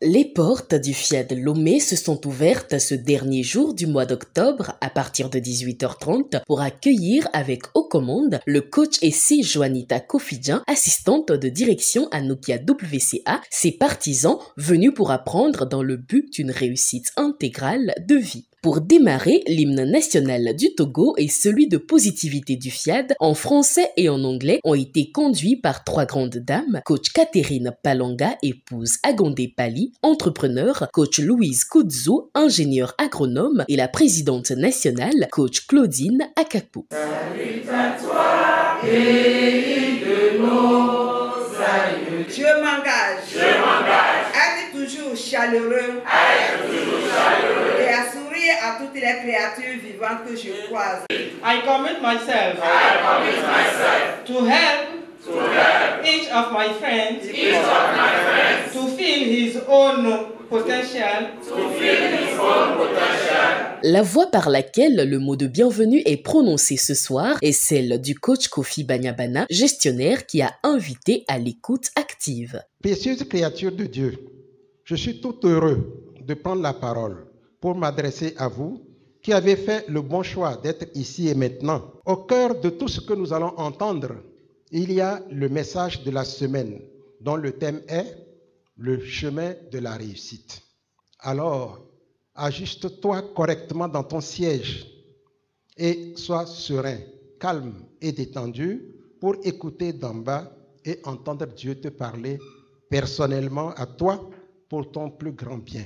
Les portes du Fiat Lomé se sont ouvertes ce dernier jour du mois d'octobre à partir de 18h30 pour accueillir avec aux commandes le coach essai Joanita Kofidjan, assistante de direction à Nokia WCA, ses partisans venus pour apprendre dans le but d'une réussite intégrale de vie. Pour démarrer, l'hymne national du Togo et celui de positivité du FIAD en français et en anglais ont été conduits par trois grandes dames, coach Catherine Palanga, épouse Agondé Pali, entrepreneur, coach Louise Koudzou, ingénieure agronome et la présidente nationale, coach Claudine Akakou. Salut à toi, pays de nos aïeux. Je m'engage à être toujours chaleureux, et à sourire à toutes les créatures vivantes que je croise. I commit myself to help each of my friends to feel his own potential. La voix par laquelle le mot de bienvenue est prononcé ce soir est celle du coach Kofi Banyabana, gestionnaire qui a invité à l'écoute active. Précieuse créature de Dieu, je suis tout heureux de prendre la parole pour m'adresser à vous qui avez fait le bon choix d'être ici et maintenant. Au cœur de tout ce que nous allons entendre, il y a le message de la semaine dont le thème est le chemin de la réussite. Alors, ajuste-toi correctement dans ton siège et sois serein, calme et détendu pour écouter d'en bas et entendre Dieu te parler personnellement à toi pour ton plus grand bien.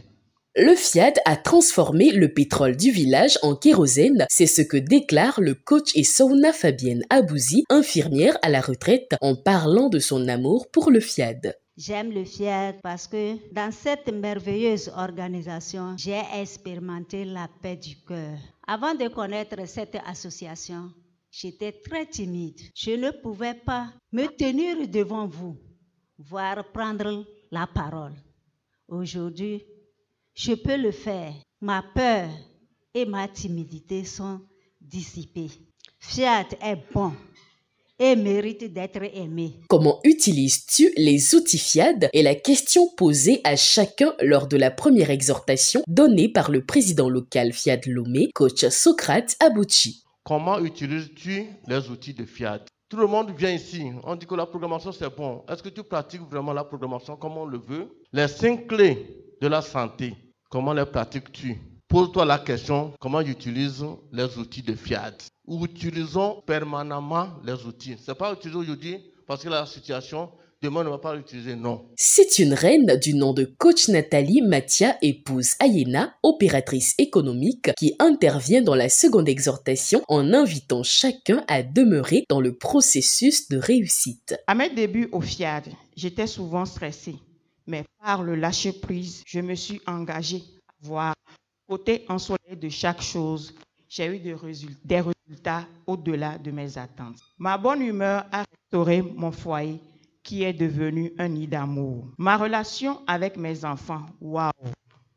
Le FIAD a transformé le pétrole du village en kérosène, c'est ce que déclare le coach et sauna Fabienne Abouzi, infirmière à la retraite, en parlant de son amour pour le FIAD. J'aime le FIAD parce que dans cette merveilleuse organisation, j'ai expérimenté la paix du cœur. Avant de connaître cette association, j'étais très timide. Je ne pouvais pas me tenir devant vous, voire prendre la parole. Aujourd'hui, je peux le faire. Ma peur et ma timidité sont dissipées. FIAD est bon et mérite d'être aimé. Comment utilises-tu les outils FIAD est la question posée à chacun lors de la première exhortation donnée par le président local FIAD Lomé, coach Socrate Abouchi. Comment utilises-tu les outils de FIAD? Tout le monde vient ici, on dit que la programmation c'est bon. Est-ce que tu pratiques vraiment la programmation comme on le veut? Les 5 clés de la santé, comment les pratiques-tu? Pose-toi la question, comment j'utilise les outils de FIAD? Ou utilisons permanemment les outils. Ce n'est pas utiliser aujourd'hui parce que la situation, demain on ne va pas l'utiliser, non. C'est une reine du nom de coach Nathalie Mathia, épouse Ayena, opératrice économique, qui intervient dans la seconde exhortation en invitant chacun à demeurer dans le processus de réussite. À mes débuts au FIAD, j'étais souvent stressée. Mais par le lâcher-prise, je me suis engagée à voir côté ensoleillé de chaque chose. J'ai eu des résultats au-delà de mes attentes. Ma bonne humeur a restauré mon foyer qui est devenu un nid d'amour. Ma relation avec mes enfants, waouh,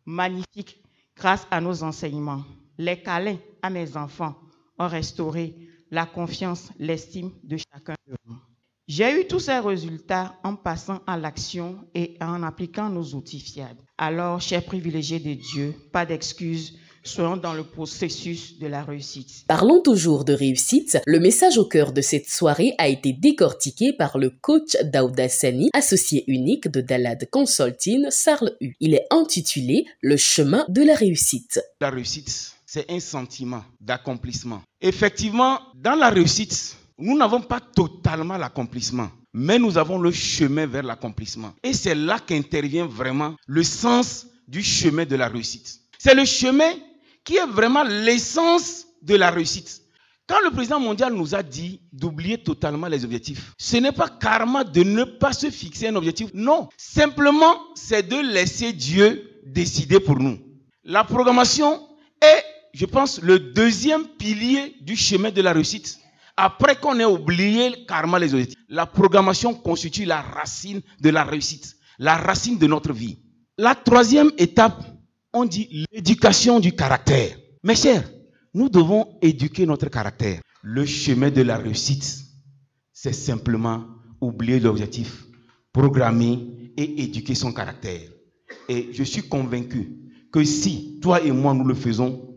magnifique grâce à nos enseignements. Les câlins à mes enfants ont restauré la confiance, l'estime de chacun de nous. J'ai eu tous ces résultats en passant à l'action et en appliquant nos outils FIAD. Alors, chers privilégiés de Dieu, pas d'excuses, soyons dans le processus de la réussite. Parlons toujours de réussite. Le message au cœur de cette soirée a été décortiqué par le coach Daouda Sani, associé unique de Dalad Consulting, Sarl U. Il est intitulé « Le chemin de la réussite ». La réussite, c'est un sentiment d'accomplissement. Effectivement, dans la réussite, nous n'avons pas totalement l'accomplissement, mais nous avons le chemin vers l'accomplissement. Et c'est là qu'intervient vraiment le sens du chemin de la réussite. C'est le chemin qui est vraiment l'essence de la réussite. Quand le président mondial nous a dit d'oublier totalement les objectifs, ce n'est pas carrément de ne pas se fixer un objectif. Non, simplement, c'est de laisser Dieu décider pour nous. La programmation est, je pense, le deuxième pilier du chemin de la réussite. Après qu'on ait oublié carrément les objectifs, la programmation constitue la racine de la réussite, la racine de notre vie. La troisième étape, on dit l'éducation du caractère. Mes chers, nous devons éduquer notre caractère. Le chemin de la réussite, c'est simplement oublier l'objectif, programmer et éduquer son caractère. Et je suis convaincu que si toi et moi nous le faisons,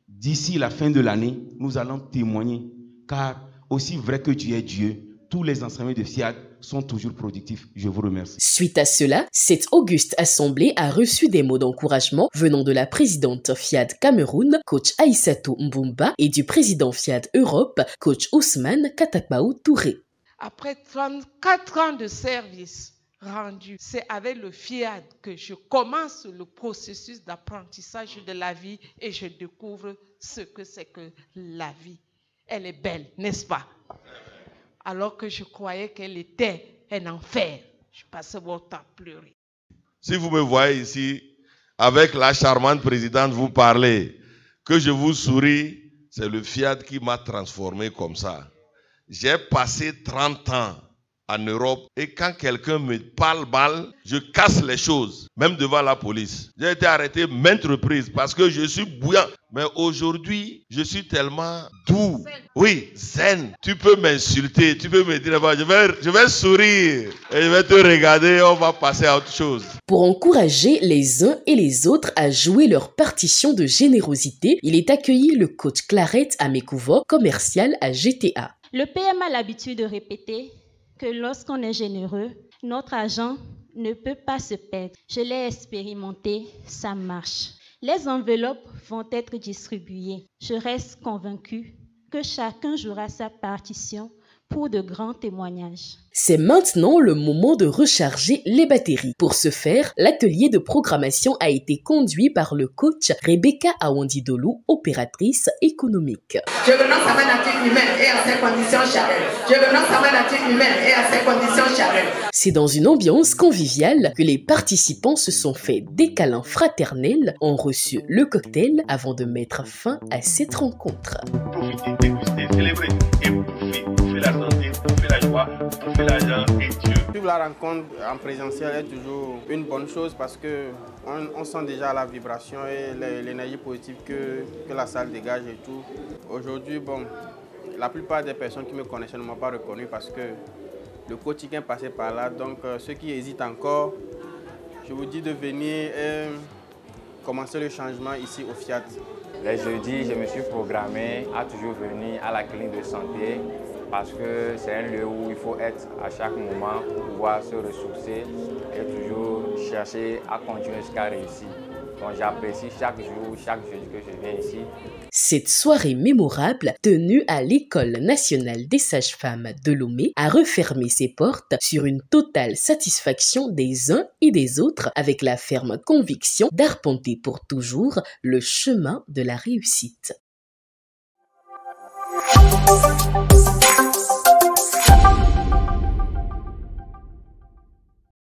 d'ici la fin de l'année, nous allons témoigner. Car aussi vrai que tu es Dieu, tous les enseignements de FIAD sont toujours productifs. Je vous remercie. Suite à cela, cette auguste assemblée a reçu des mots d'encouragement venant de la présidente FIAD Cameroun, coach Aïssatou Mbumba, et du président FIAD Europe, coach Ousmane Katakbaou Touré. Après 34 ans de service rendu, c'est avec le FIAD que je commence le processus d'apprentissage de la vie et je découvre ce que c'est que la vie. Elle est belle, n'est-ce pas? Alors que je croyais qu'elle était un enfer. Je passais mon temps à pleurer. Si vous me voyez ici, avec la charmante présidente, vous parlez, que je vous souris, c'est le FIAD qui m'a transformé comme ça. J'ai passé 30 ans en Europe et quand quelqu'un me parle mal, je casse les choses, même devant la police. J'ai été arrêté maintes reprises parce que je suis bouillant. Mais aujourd'hui, je suis tellement doux. Oui, zen. Tu peux m'insulter, tu peux me dire, je vais sourire et je vais te regarder, on va passer à autre chose. Pour encourager les uns et les autres à jouer leur partition de générosité, il est accueilli le coach Clarette Amekouvo, commercial à GTA. Le PM a l'habitude de répéter que lorsqu'on est généreux, notre argent ne peut pas se perdre. Je l'ai expérimenté, ça marche. Les enveloppes vont être distribuées. Je reste convaincue que chacun jouera sa partition pour de grands témoignages. C'est maintenant le moment de recharger les batteries. Pour ce faire, l'atelier de programmation a été conduit par le coach Rebecca Awandidolu, opératrice économique. Je renonce à ma nature humaine et à ses conditions charnelles. Je renonce à ma nature humaine et à ses conditions charnelles. C'est dans une ambiance conviviale que les participants se sont fait des câlins fraternels, ont reçu le cocktail avant de mettre fin à cette rencontre. Profitez, dégustez, célébrez et bouffez la santé, bouffez la joie, bouffez l'argent et Dieu. Suivre la rencontre en présentiel est toujours une bonne chose parce qu'on sent déjà la vibration et l'énergie positive que la salle dégage et tout. Aujourd'hui, la plupart des personnes qui me connaissaient ne m'ont pas reconnu parce que le quotidien passait par là. Donc ceux qui hésitent encore, je vous dis de venir et commencer le changement ici au FIAD. Les jeudis, je me suis programmé à toujours venir à la clinique de santé parce que c'est un lieu où il faut être à chaque moment pour pouvoir se ressourcer et toujours chercher à continuer jusqu'à réussir. Donc j'apprécie chaque jour, chaque jeudi que je viens ici. Cette soirée mémorable, tenue à l'École nationale des sages-femmes de Lomé, a refermé ses portes sur une totale satisfaction des uns et des autres avec la ferme conviction d'arpenter pour toujours le chemin de la réussite.